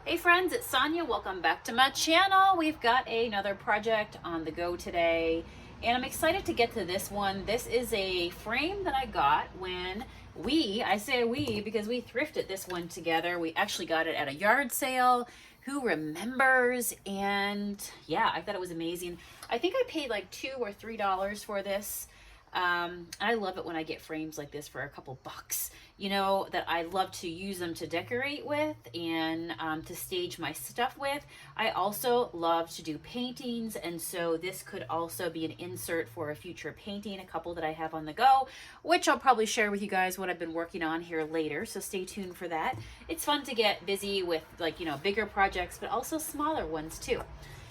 Hey friends, it's Sonia. Welcome back to my channel. We've got another project on the go today, and I'm excited to get to this one. This is a frame that I got when I say we because we thrifted this one together. We actually got it at a yard sale. Who remembers? And yeah, I thought it was amazing. I think I paid like $2 or $3 for this. I love it when I get frames like this for a couple bucks. You know, that I love to use them to decorate with and to stage my stuff with. I also love to do paintings, and so this could also be an insert for a future painting, a couple that I have on the go, which I'll probably share with you guys what I've been working on here later, so stay tuned for that. It's fun to get busy with, like, you know, bigger projects, but also smaller ones too.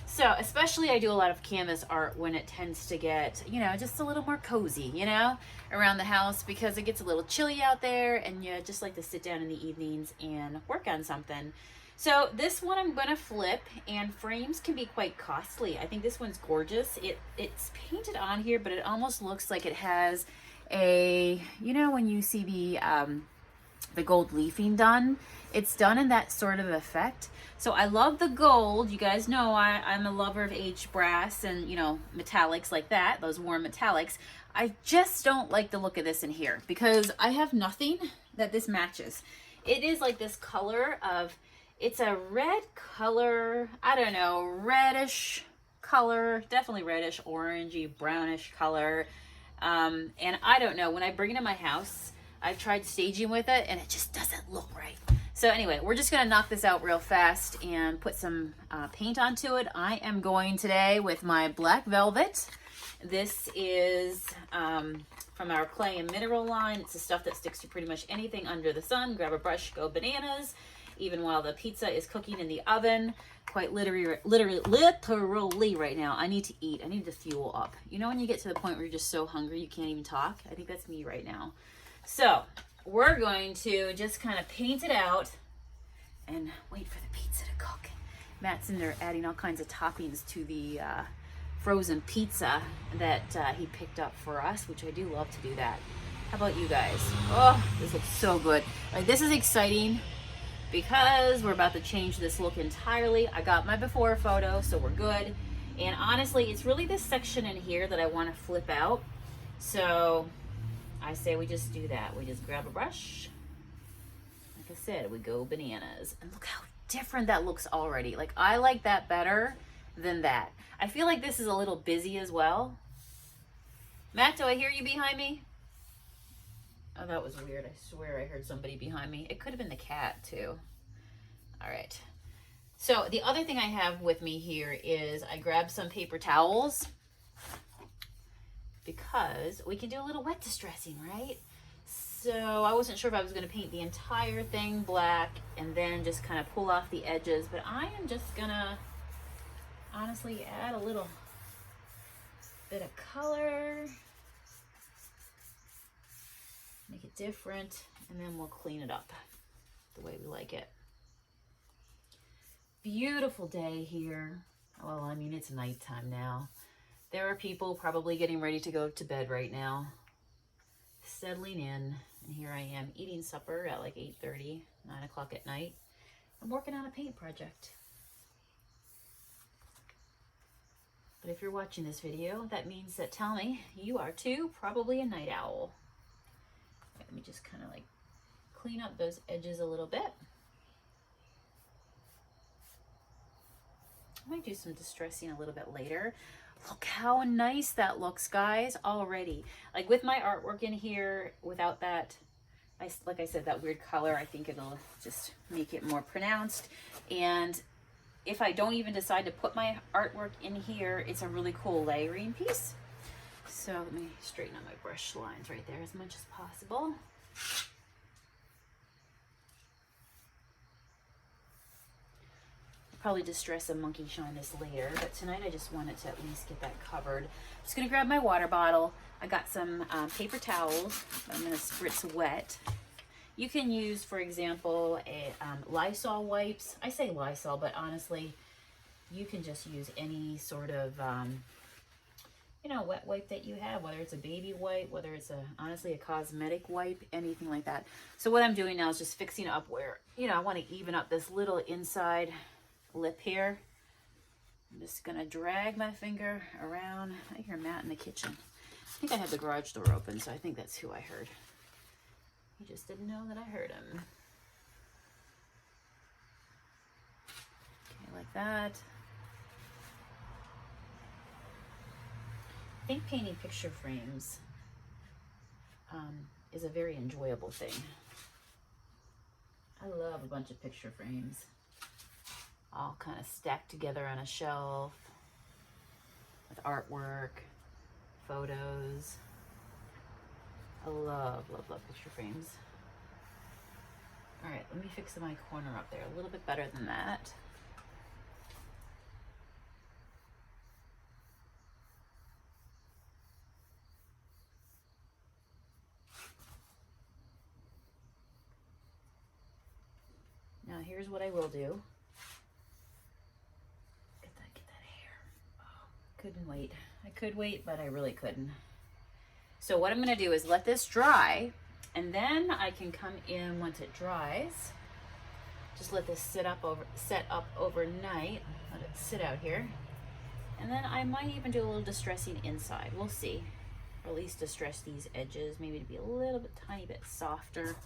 So especially I do a lot of canvas art when it tends to get, you know, just a little more cozy, you know, around the house because it gets a little chilly out there and you just like to sit down in the evenings and work on something. So this one I'm going to flip, and frames can be quite costly. I think this one's gorgeous. It's painted on here, but it almost looks like it has a, you know, when you see the gold leafing done, it's done in that sort of effect. So I love the gold. You guys know I'm a lover of aged brass and, you know, metallics like that, those warm metallics. I just don't like the look of this in here because I have nothing that this matches. It is like this color of, it's a red color, I don't know, reddish color, definitely reddish, orangey, brownish color. And I don't know, when I bring it in my house, I've tried staging with it and it just doesn't look right. So anyway, we're just gonna knock this out real fast and put some paint onto it. I am going today with my black velvet. This is from our clay and mineral line. It's the stuff that sticks to pretty much anything under the sun. Grab a brush, go bananas, even while the pizza is cooking in the oven. Quite literally right now, I need to eat. I need to fuel up. You know when you get to the point where you're just so hungry you can't even talk? I think that's me right now. So we're going to just kind of paint it out and wait for the pizza to cook. Matt's in there adding all kinds of toppings to the frozen pizza that he picked up for us, which I do love to do that. How about you guys? Oh, this looks so good. Like, this is exciting because we're about to change this look entirely. I got my before photo, so we're good. And honestly, it's really this section in here that I want to flip out. So I say we just do that. We just grab a brush. Like I said, we go bananas. And look how different that looks already. Like, I like that better than that. I feel like this is a little busy as well. Matt, do I hear you behind me? Oh, that was weird. I swear I heard somebody behind me. It could have been the cat too. All right. So the other thing I have with me here is I grabbed some paper towels because we can do a little wet distressing, right? So I wasn't sure if I was going to paint the entire thing black and then just kind of pull off the edges, but I am just gonna honestly add a little bit of color, make it different, and then we'll clean it up the way we like it. Beautiful day here. Well, I mean, it's nighttime now. There are people probably getting ready to go to bed right now, settling in, and here I am eating supper at like 8:30, 9 o'clock at night. I'm working on a paint project. But if you're watching this video, that means that, tell me, you are too probably a night owl. Let me just kind of like clean up those edges a little bit. I might do some distressing a little bit later. Look how nice that looks, guys, already. Like, with my artwork in here, without that, like I said, that weird color, I think it'll just make it more pronounced. And if I don't even decide to put my artwork in here, it's a really cool layering piece. So let me straighten out my brush lines right there as much as possible. Probably distress a monkey shine this later, but tonight I just wanted to at least get that covered. I'm just gonna grab my water bottle. I got some paper towels that I'm gonna spritz wet. You can use, for example, a Lysol wipes. I say Lysol, but honestly, you can just use any sort of you know, wet wipe that you have, whether it's a baby wipe, whether it's honestly a cosmetic wipe, anything like that. So what I'm doing now is just fixing up where, you know, I want to even up this little inside lip here. I'm just gonna drag my finger around. I hear Matt in the kitchen. I think I had the garage door open, so I think that's who I heard. He just didn't know that I heard him. Okay, like that. I think painting picture frames is a very enjoyable thing. I love a bunch of picture frames, all kind of stacked together on a shelf with artwork, photos. I love, love, love picture frames. All right, let me fix my corner up there a little bit better than that. Now here's what I will do. Get that hair. Oh, couldn't wait. I could wait, but I really couldn't. So what I'm gonna do is let this dry, and then I can come in once it dries. Just let this set up overnight. Let it sit out here. And then I might even do a little distressing inside. We'll see. Or at least distress these edges, maybe to be a little bit, tiny bit softer.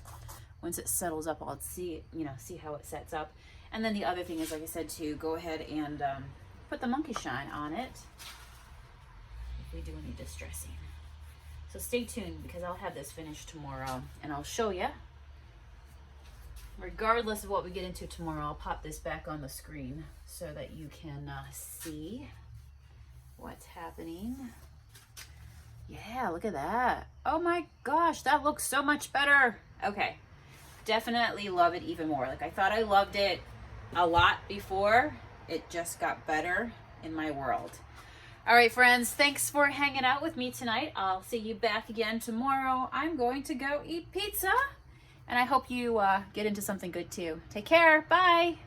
Once it settles up, I'll see, you know, see how it sets up. And then the other thing is, like I said, to go ahead and put the monkey shine on it if we do any distressing. So stay tuned, because I'll have this finished tomorrow and I'll show you. Regardless of what we get into tomorrow, I'll pop this back on the screen so that you can see what's happening. Yeah, look at that. Oh my gosh, that looks so much better. Okay, definitely love it even more. Like, I thought I loved it a lot before. It just got better in my world. All right, friends, thanks for hanging out with me tonight. I'll see you back again tomorrow. I'm going to go eat pizza, and I hope you get into something good too. Take care. Bye.